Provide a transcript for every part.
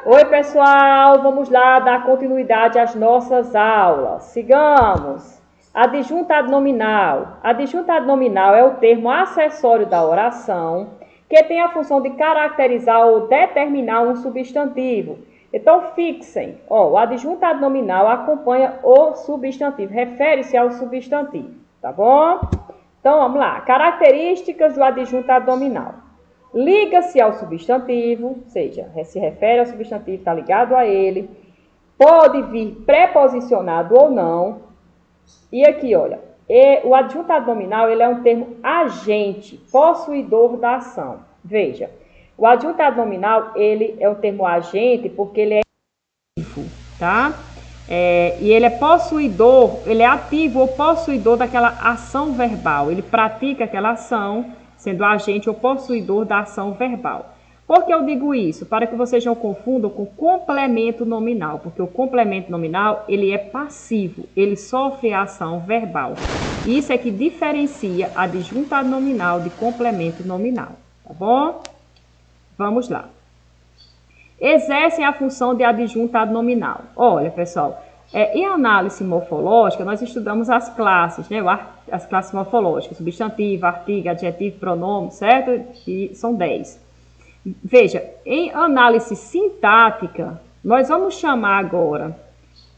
Oi, pessoal, vamos lá dar continuidade às nossas aulas. Sigamos. Adjuntado nominal. Adjuntado nominal é o termo acessório da oração que tem a função de caracterizar ou determinar um substantivo. Então, fixem. O adjuntado nominal acompanha o substantivo, refere-se ao substantivo, tá bom? Então, vamos lá. Características do adjuntado nominal. Liga-se ao substantivo, ou seja, se refere ao substantivo, está ligado a ele. Pode vir preposicionado ou não. E aqui, olha, o adjuntado nominal ele é um termo agente, possuidor da ação. Veja, o adjuntado nominal ele é um termo agente porque ele é ativo, tá? E ele é possuidor, ele é ativo ou possuidor daquela ação verbal. Ele pratica aquela ação, sendo agente ou possuidor da ação verbal. Por que eu digo isso? Para que vocês não confundam com complemento nominal, porque o complemento nominal ele é passivo, ele sofre a ação verbal. Isso é que diferencia adjuntado nominal de complemento nominal, tá bom? Vamos lá. Exercem a função de adjuntado nominal. Olha, pessoal, em análise morfológica, nós estudamos as classes, né? As classes morfológicas, substantivo, artigo, adjetivo, pronome, certo? E são 10. Veja, em análise sintática, nós vamos chamar agora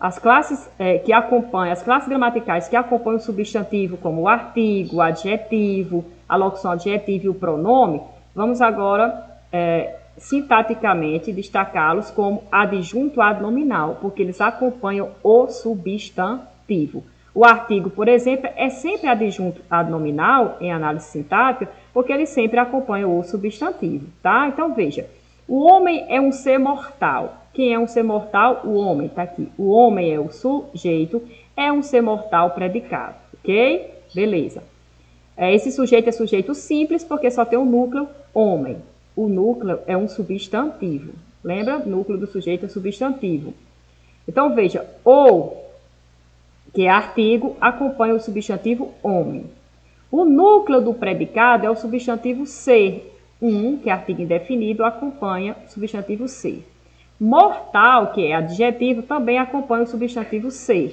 as classes que acompanham, as classes gramaticais que acompanham o substantivo, como o artigo, o adjetivo, a locução adjetiva e o pronome, vamos agora sintaticamente destacá-los como adjunto adnominal, porque eles acompanham o substantivo. O artigo, por exemplo, é sempre adjunto adnominal em análise sintática, porque ele sempre acompanha o substantivo, tá? Então, veja, o homem é um ser mortal. Quem é um ser mortal? O homem, tá aqui. O homem é o sujeito, é um ser mortal predicado, ok? Beleza. Esse sujeito é sujeito simples, porque só tem o núcleo homem. O núcleo é um substantivo. Lembra? O núcleo do sujeito é substantivo. Então, veja, o, que é artigo, acompanha o substantivo homem. O núcleo do predicado é o substantivo ser. Que é artigo indefinido, acompanha o substantivo ser. Mortal, que é adjetivo, também acompanha o substantivo ser.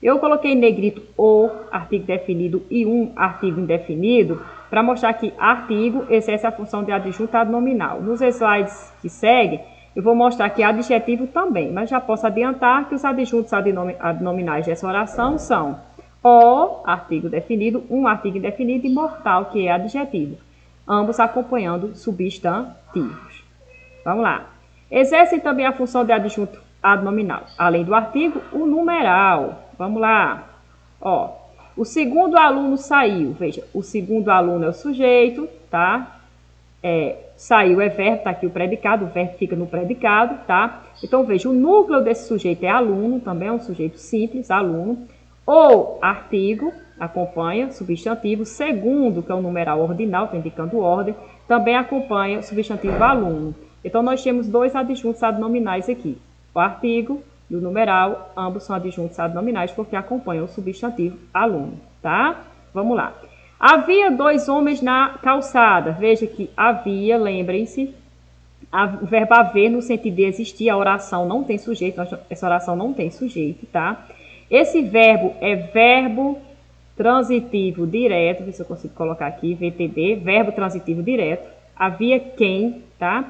Eu coloquei em negrito o, artigo definido, e artigo indefinido, para mostrar que artigo exerce a função de adjuntado nominal. Nos slides que seguem, eu vou mostrar que adjetivo também, mas já posso adiantar que os adjuntos adnominais dessa oração são o, artigo definido, artigo indefinido, e mortal, que é adjetivo, ambos acompanhando substantivos. Vamos lá. Exercem também a função de adjunto adnominal, além do artigo, o numeral. Vamos lá. O segundo aluno saiu. Veja, o segundo aluno é o sujeito, tá? Saiu é verbo, tá aqui o predicado, o verbo fica no predicado, tá? Então, veja, o núcleo desse sujeito é aluno, também é um sujeito simples, aluno. O artigo acompanha substantivo. Segundo, que é o numeral ordinal, está indicando ordem, também acompanha o substantivo aluno. Então, nós temos dois adjuntos adnominais aqui. O artigo e o numeral, ambos são adjuntos adnominais porque acompanham o substantivo aluno, tá? Vamos lá. Havia 2 homens na calçada. Veja que havia, lembrem-se, o verbo haver no sentido de existir, a oração não tem sujeito, essa oração não tem sujeito, tá? Esse verbo é verbo transitivo direto, ver se eu consigo colocar aqui, VTD, verbo transitivo direto. Havia quem, tá?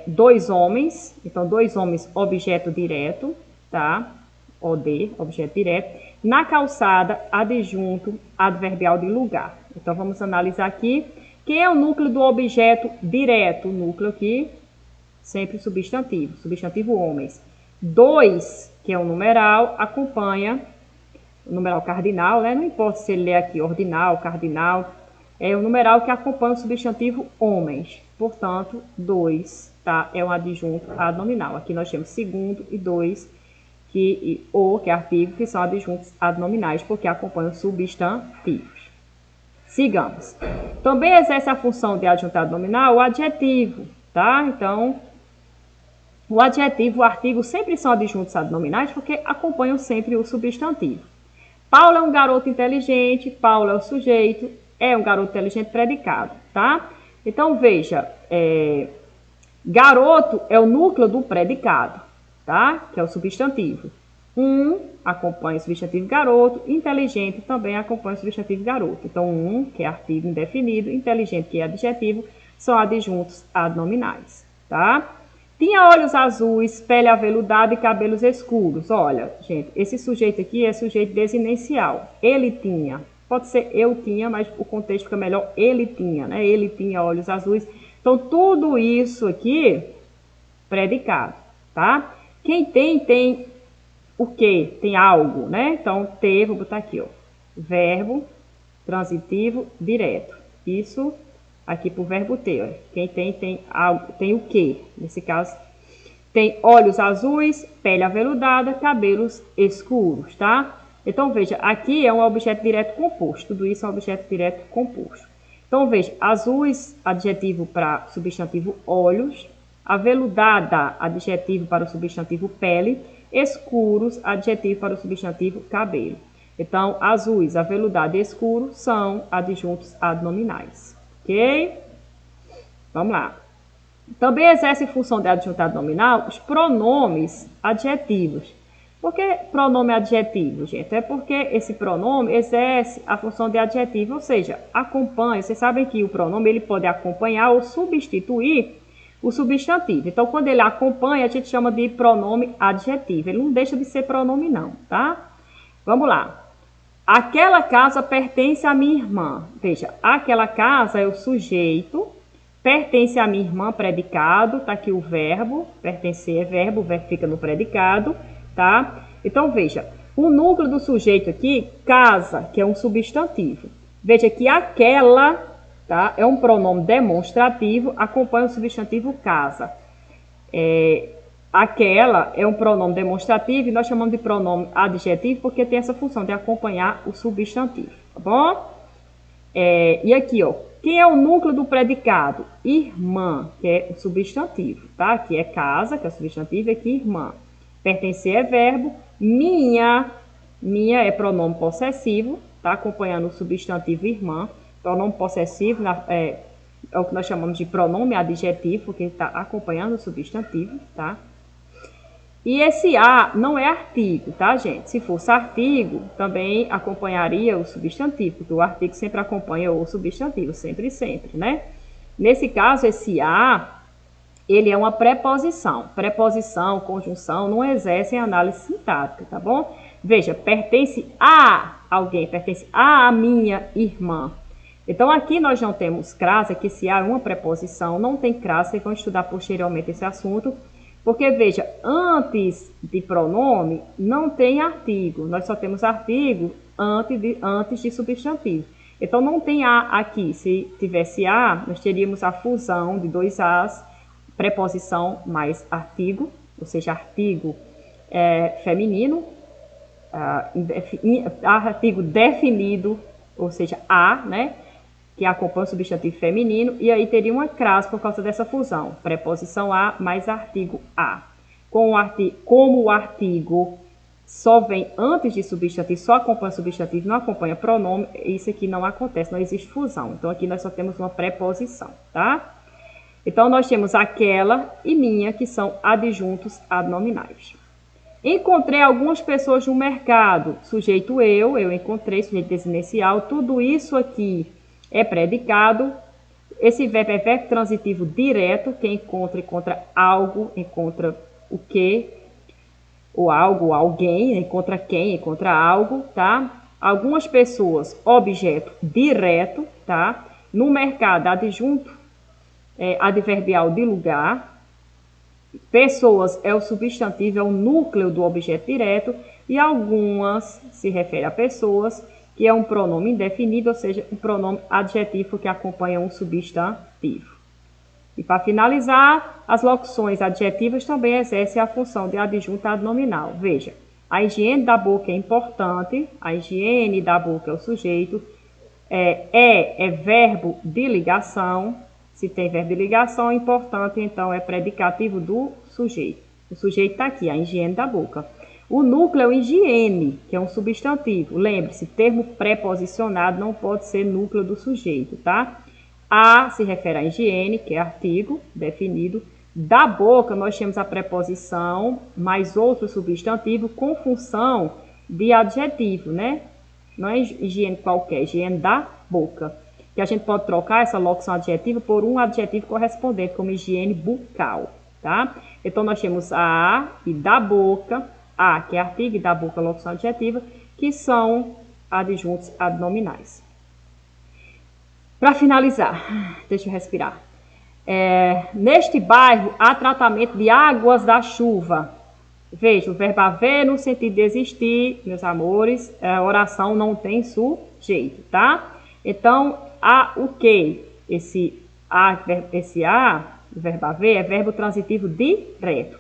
2 homens, então 2 homens, objeto direto, tá? OD, objeto direto. Na calçada, adjunto adverbial de lugar. Então, vamos analisar aqui. Quem é o núcleo do objeto direto? O núcleo aqui, sempre substantivo, substantivo homens. 2, que é o numeral, acompanha o numeral cardinal, né? Não importa se ele é aqui ordinal, cardinal, é o numeral que acompanha o substantivo homens. Portanto, 2, tá? É um adjunto adnominal. Aqui nós temos segundo e 2, que é artigo, que são adjuntos adnominais, porque acompanham substantivos. Sigamos. Também exerce a função de adjuntado nominal o adjetivo, tá? Então, o adjetivo e o artigo sempre são adjuntos adnominais, porque acompanham sempre o substantivo. Paulo é um garoto inteligente, Paulo é o sujeito, é um garoto inteligente predicado, tá? Então, veja, Garoto é o núcleo do predicado, tá? Que é o substantivo. Acompanha o substantivo garoto, inteligente também acompanha o substantivo garoto. Então, que é artigo indefinido, inteligente, que é adjetivo, são adjuntos adnominais, tá? Tinha olhos azuis, pele aveludada e cabelos escuros. Olha, gente, esse sujeito aqui é sujeito desinencial. Ele tinha, pode ser eu tinha, mas o contexto fica melhor, ele tinha, né? Ele tinha olhos azuis. Então, tudo isso aqui, predicado, tá? Quem tem o quê? Tem algo, né? Então, ter, vou botar aqui, ó. Verbo transitivo direto. Isso aqui pro verbo ter, ó. Quem tem algo, tem o quê? Nesse caso, tem olhos azuis, pele aveludada, cabelos escuros, tá? Então, veja, aqui é um objeto direto composto. Tudo isso é um objeto direto composto. Então, veja, azuis, adjetivo para substantivo olhos, aveludada, adjetivo para o substantivo pele, escuros, adjetivo para o substantivo cabelo. Então, azuis, aveludado e escuro são adjuntos adnominais, ok? Vamos lá. Também exerce função de adjunto adnominal os pronomes adjetivos. Por que pronome adjetivo, gente? É porque esse pronome exerce a função de adjetivo, ou seja, acompanha. Vocês sabem que o pronome ele pode acompanhar ou substituir o substantivo. Então, quando ele acompanha, a gente chama de pronome adjetivo. Ele não deixa de ser pronome, não, tá? Vamos lá. Aquela casa pertence à minha irmã. Veja, aquela casa é o sujeito, pertence à minha irmã, predicado, tá aqui o verbo, pertencer é verbo, o verbo fica no predicado, tá? Então, veja, o núcleo do sujeito aqui, casa, que é um substantivo. Veja que aquela, tá? É um pronome demonstrativo, acompanha o substantivo casa. Aquela é um pronome demonstrativo e nós chamamos de pronome adjetivo porque tem essa função de acompanhar o substantivo, tá bom? E aqui, ó, quem é o núcleo do predicado? Irmã, que é o substantivo, tá? Aqui é casa, que é o substantivo, aqui irmã. Pertencer é verbo, minha é pronome possessivo, tá? Acompanhando o substantivo irmã. Pronome possessivo é o que nós chamamos de pronome adjetivo, porque está acompanhando o substantivo, tá? E esse a não é artigo, tá, gente? Se fosse artigo, também acompanharia o substantivo, porque o artigo sempre acompanha o substantivo, sempre, né? Nesse caso, esse a, ele é uma preposição. Preposição, conjunção, não exercem análise sintática, tá bom? Veja, pertence a alguém, pertence a minha irmã. Então, aqui nós não temos crase, que esse a é uma preposição, não tem crase, vocês vão estudar posteriormente esse assunto. Porque, veja, antes de pronome, não tem artigo. Nós só temos artigo antes de substantivo. Então, não tem a aqui. Se tivesse a, nós teríamos a fusão de dois as, preposição mais artigo, ou seja, artigo feminino, artigo definido, ou seja, a, né? Que acompanha o substantivo feminino, e aí teria uma crase por causa dessa fusão. Preposição a mais artigo a. Como o artigo só vem antes de substantivo, só acompanha substantivo, não acompanha pronome, isso aqui não acontece, não existe fusão. Então, aqui nós só temos uma preposição, tá? Então, nós temos aquela e minha, que são adjuntos adnominais. Encontrei algumas pessoas no mercado. Sujeito eu encontrei, sujeito desinencial, tudo isso aqui é predicado. Esse verbo é verbo transitivo direto, que encontra algo, encontra o que, ou algo, ou alguém, encontra quem, encontra algo, tá? Algumas pessoas, objeto direto, tá? No mercado, adjunto adverbial de lugar. Pessoas é o substantivo, é o núcleo do objeto direto. E algumas se refere a pessoas, que é um pronome indefinido, ou seja, um pronome adjetivo que acompanha um substantivo. E para finalizar, as locuções adjetivas também exercem a função de adjunto adnominal. Veja, a higiene da boca é importante, a higiene da boca é o sujeito, é verbo de ligação, se tem verbo de ligação, é importante, então é predicativo do sujeito. O sujeito está aqui, a higiene da boca. O núcleo é higiene, que é um substantivo. Lembre-se, termo preposicionado não pode ser núcleo do sujeito, tá? A se refere à higiene, que é artigo definido. Da boca, nós temos a preposição mais outro substantivo com função de adjetivo, né? Não é higiene qualquer, higiene da boca. Que a gente pode trocar essa locução adjetiva por um adjetivo correspondente, como higiene bucal, tá? Então, nós temos a e da boca, a, que é artigo, e da boca, locução adjetiva, que são adjuntos adnominais. Para finalizar, deixa eu respirar. Neste bairro há tratamento de águas da chuva. Veja, o verbo haver no sentido de existir, meus amores, a oração não tem sujeito, tá? Então, há o que? Esse a, o verbo haver, é verbo transitivo direto.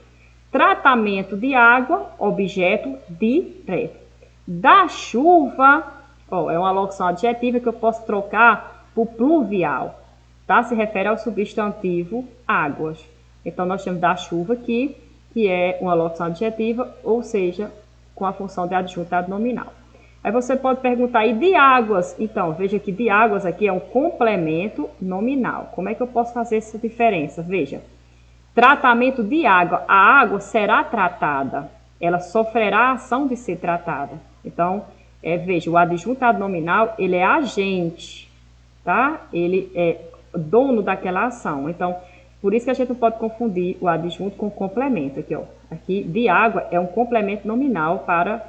Tratamento de água, objeto direto. Da chuva, é uma locução adjetiva que eu posso trocar por pluvial. Tá? Se refere ao substantivo águas. Então, nós temos da chuva aqui, que é uma locução adjetiva, ou seja, com a função de adjunto adnominal. Aí você pode perguntar, e de águas? Então, veja que de águas aqui é um complemento nominal. Como é que eu posso fazer essa diferença? Veja, tratamento de água. A água será tratada. Ela sofrerá a ação de ser tratada. Então, veja, o adjunto adnominal, ele é agente, tá? Ele é dono daquela ação. Então, por isso que a gente não pode confundir o adjunto com o complemento. Aqui, ó. Aqui, de água é um complemento nominal para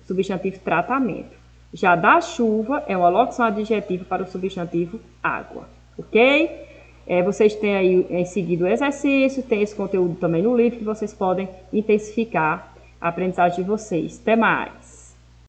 substantivo tratamento. Já da chuva é uma locução adjetiva para o substantivo água. Ok? Vocês têm aí seguido o exercício, tem esse conteúdo também no livro que vocês podem intensificar a aprendizagem de vocês. Até mais!